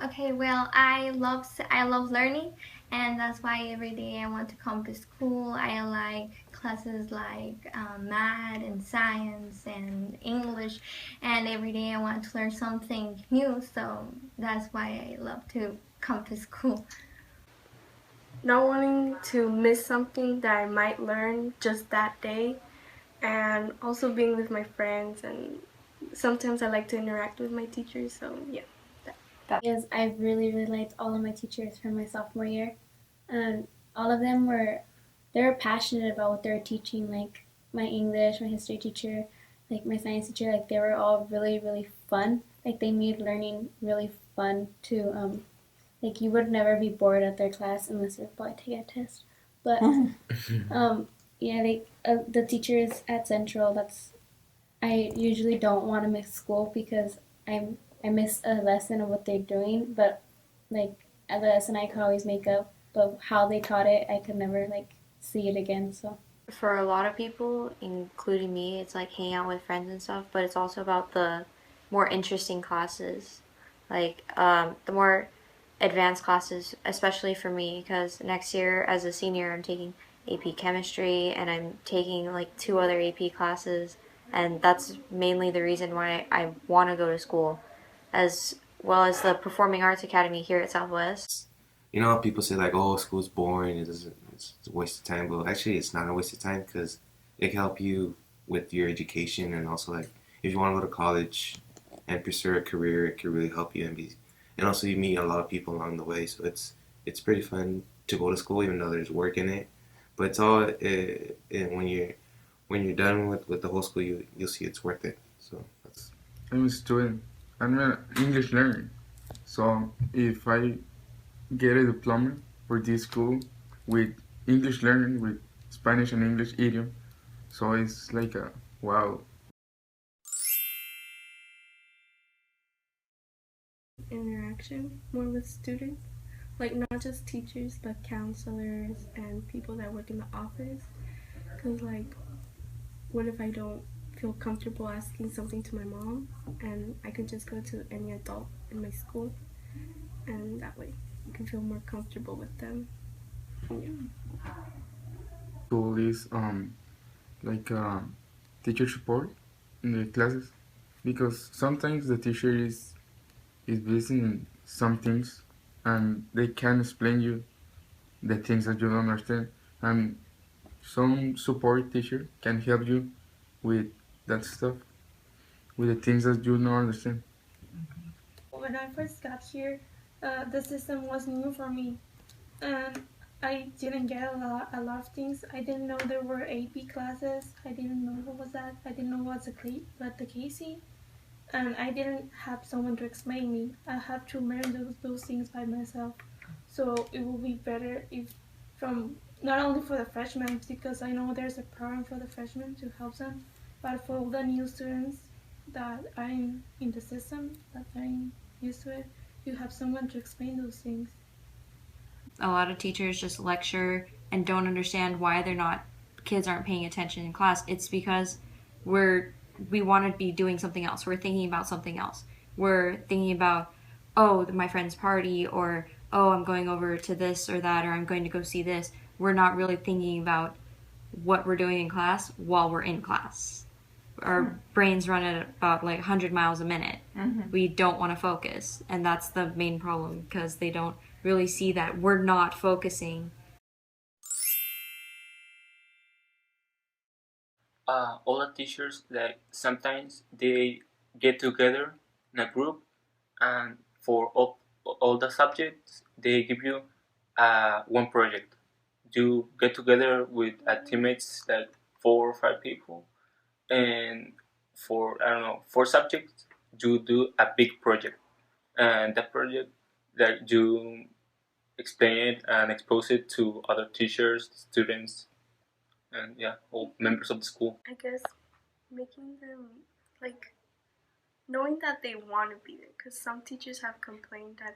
Okay, well, I love learning, and that's why every day I want to come to school. I like classes like math and science and English, and every day I want to learn something new. So that's why I love to come to school. Not wanting to miss something that I might learn just that day, and also being with my friends, and sometimes I like to interact with my teachers, so yeah. Because I've really liked all of my teachers from my sophomore year, and all of them they were passionate about what they were teaching. Like my English, my history teacher, like my science teacher, like they were all really fun. Like they made learning really fun to like you would never be bored at their class unless you probably take a test. But yeah, like the teachers at Central, that's I usually don't want to miss school because I miss a lesson of what they're doing, but like at the lesson I could always make up, but how they taught it I could never like see it again. So For a lot of people, including me, it's like hanging out with friends and stuff, but it's also about the more interesting classes. Like the more advanced classes, especially for me, because next year as a senior, I'm taking AP chemistry and I'm taking like two other AP classes, and that's mainly the reason why I want to go to school, as well as the Performing Arts Academy here at Southwest. You know, people say like, "Oh, school's boring. It's a waste of time." But actually, it's not a waste of time because it can help you with your education, and also like if you want to go to college and pursue a career, it can really help you and also you meet a lot of people along the way. So it's pretty fun to go to school, even though there's work in it. But it's all when you're done with the whole school, you'll see it's worth it. So that's. I'm a student. I'm an English learner. So if I get a diploma for this school with English learning, with Spanish and English idiom, so it's like a wow. Interaction more with students, like not just teachers but counselors and people that work in the office, because like what if I don't feel comfortable asking something to my mom, and I can just go to any adult in my school, and that way you can feel more comfortable with them. Yeah. School is like teacher support in the classes because sometimes the teacher is busy in some things and they can explain you the things that you don't understand, and some support teacher can help you with that stuff, with the things that you don't understand. When I first got here, the system was new for me, and I didn't get a lot of things. I didn't know there were AP classes. I didn't know what was that. I didn't know what the KC, and I didn't have someone to explain me. I had to learn those things by myself. So it will be better if from not only for the freshmen, because I know there's a program for the freshmen to help them, but for all the new students that are in the system, that are used to it, you have someone to explain those things. A lot of teachers just lecture and don't understand why they're not kids aren't paying attention in class. It's because we want to be doing something else. We're thinking about something else. We're thinking about, oh, my friend's party, or oh, I'm going over to this or that, or I'm going to go see this. We're not really thinking about what we're doing in class while we're in class. Our brains run at about like 100 miles a minute. We don't want to focus, and that's the main problem because they don't really see that we're not focusing. All the teachers, like sometimes they get together in a group, and for all the subjects they give you one project. You get together with teammates like 4 or 5 people, and for I don't know 4 subjects you do a big project, and that project that you explain it and expose it to other teachers, students, and yeah, all members of the school. I guess making them like knowing that they want to be there, because some teachers have complained that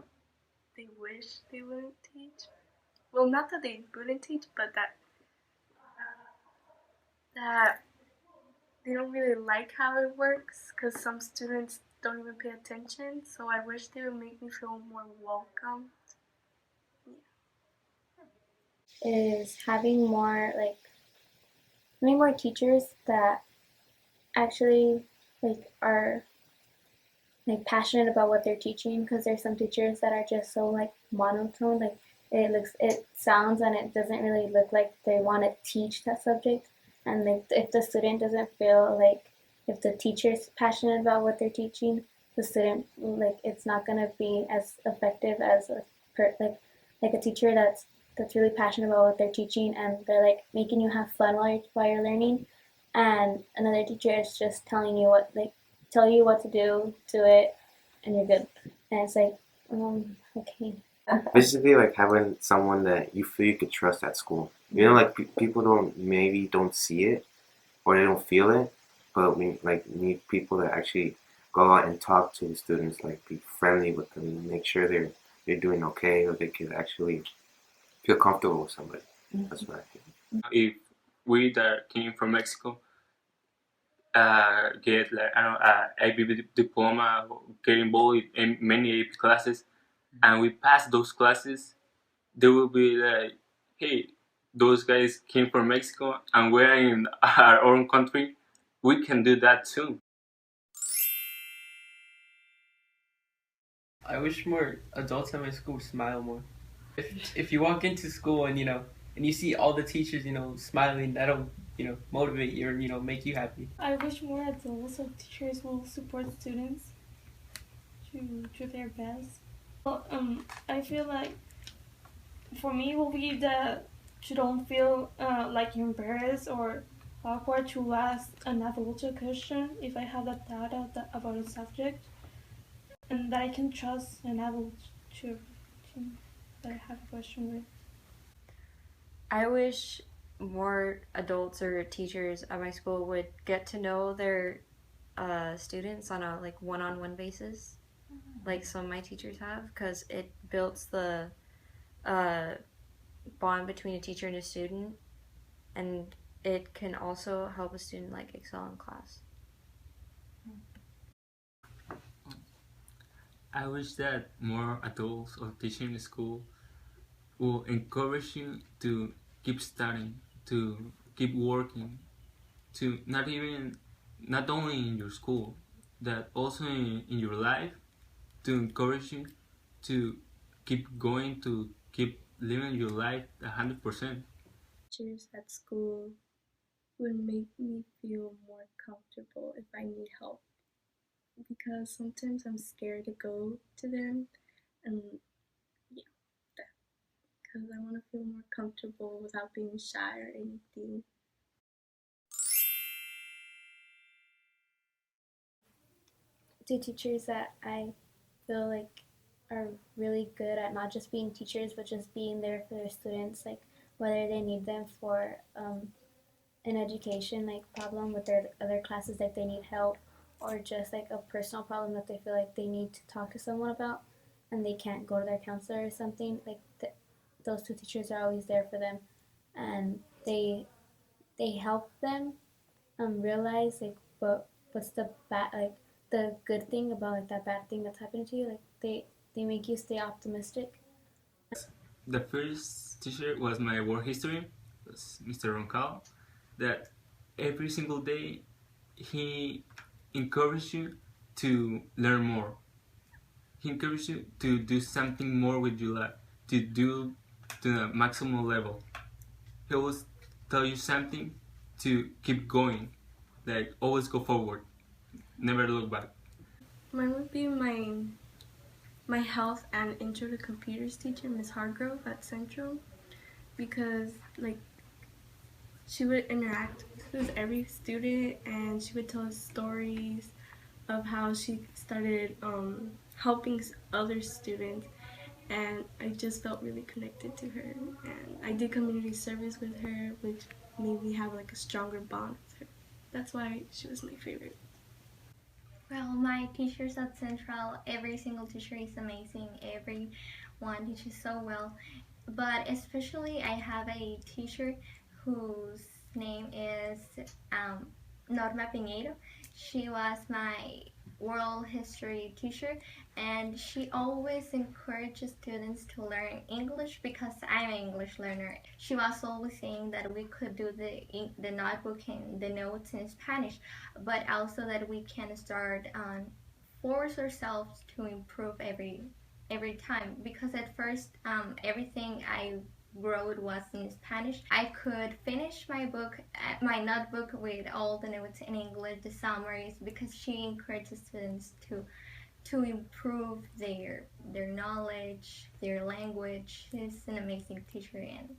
they wish they wouldn't teach. Well, not that they wouldn't teach, but that they don't really like how it works, because some students don't even pay attention. So I wish they would make me feel more welcome. Is having more teachers that actually are passionate about what they're teaching, because there's some teachers that are just so monotone, it sounds and it doesn't really look like they want to teach that subject. And if the student doesn't feel if the teacher's passionate about what they're teaching, the student it's not going to be as effective as a teacher that's really passionate about what they're teaching, and they're making you have fun while you're learning, and another teacher is just telling you tell you what to do it, and you're good. And it's okay. Basically, like having someone that you feel you could trust at school. You know, like people don't see it or they don't feel it, but we need people that actually go out and talk to the students, like be friendly with them, make sure they're doing okay, or they can actually feel comfortable with somebody. That's what I think. If we that came from Mexico get like I don't know ABB diploma, or get involved in many AP classes, and we pass those classes, they will be like, hey, those guys came from Mexico and we're in our own country. We can do that too. I wish more adults at my school smile more. If you walk into school and and you see all the teachers smiling, that'll motivate you or make you happy. I wish more adults or teachers will support students to do their best. Well, I feel like for me it will be that you don't feel embarrassed or awkward to ask an adult a question if I have a doubt about a subject, and that I can trust an adult to that I have a question with. I wish more adults or teachers at my school would get to know their students on a one-on-one basis, like some of my teachers have, because it builds the bond between a teacher and a student, and it can also help a student excel in class. I wish that more adults or teachers in the school will encourage you to keep studying, to keep working, to not only in your school, that also in your life, to encourage you to keep going, to keep living your life 100%. Teachers at school would make me feel more comfortable if I need help, because sometimes I'm scared to go to them, and yeah, that, because I want to feel more comfortable without being shy or anything. Two teachers that I feel are really good at not just being teachers but just being there for their students, whether they need them for an education problem with their other classes, they need help, or just a personal problem that they feel they need to talk to someone about and they can't go to their counselor or something. Those two teachers are always there for them, and they help them realize what's the bad the good thing about that bad thing that's happening to you. They make you stay optimistic. The first teacher was my work history, was Mr. Roncal, that every single day he encouraged you to learn more. He encouraged you to do something more with your life, to do to the maximum level. He always tell you something to keep going, like always go forward, never look back. Mine would be my health and intro to computers teacher, Miss Hargrove at Central, because she would interact with every student and she would tell us stories of how she started helping other students, and I just felt really connected to her, and I did community service with her, which made me have a stronger bond with her. That's why she was my favorite. Well, my teachers at Central, every single teacher is amazing. Everyone teaches so well. But especially, I have a teacher whose name is Norma Piñeiro. She was my world history teacher, and she always encourages students to learn English because I'm an English learner. She was always saying that we could do the notebook and the notes in Spanish, but also that we can start force ourselves to improve every time, because at first everything I wrote was in Spanish. I could finish my book, my notebook, with all the notes in English, the summaries, because she encourages students to improve their knowledge, their language. She's an amazing teacher, and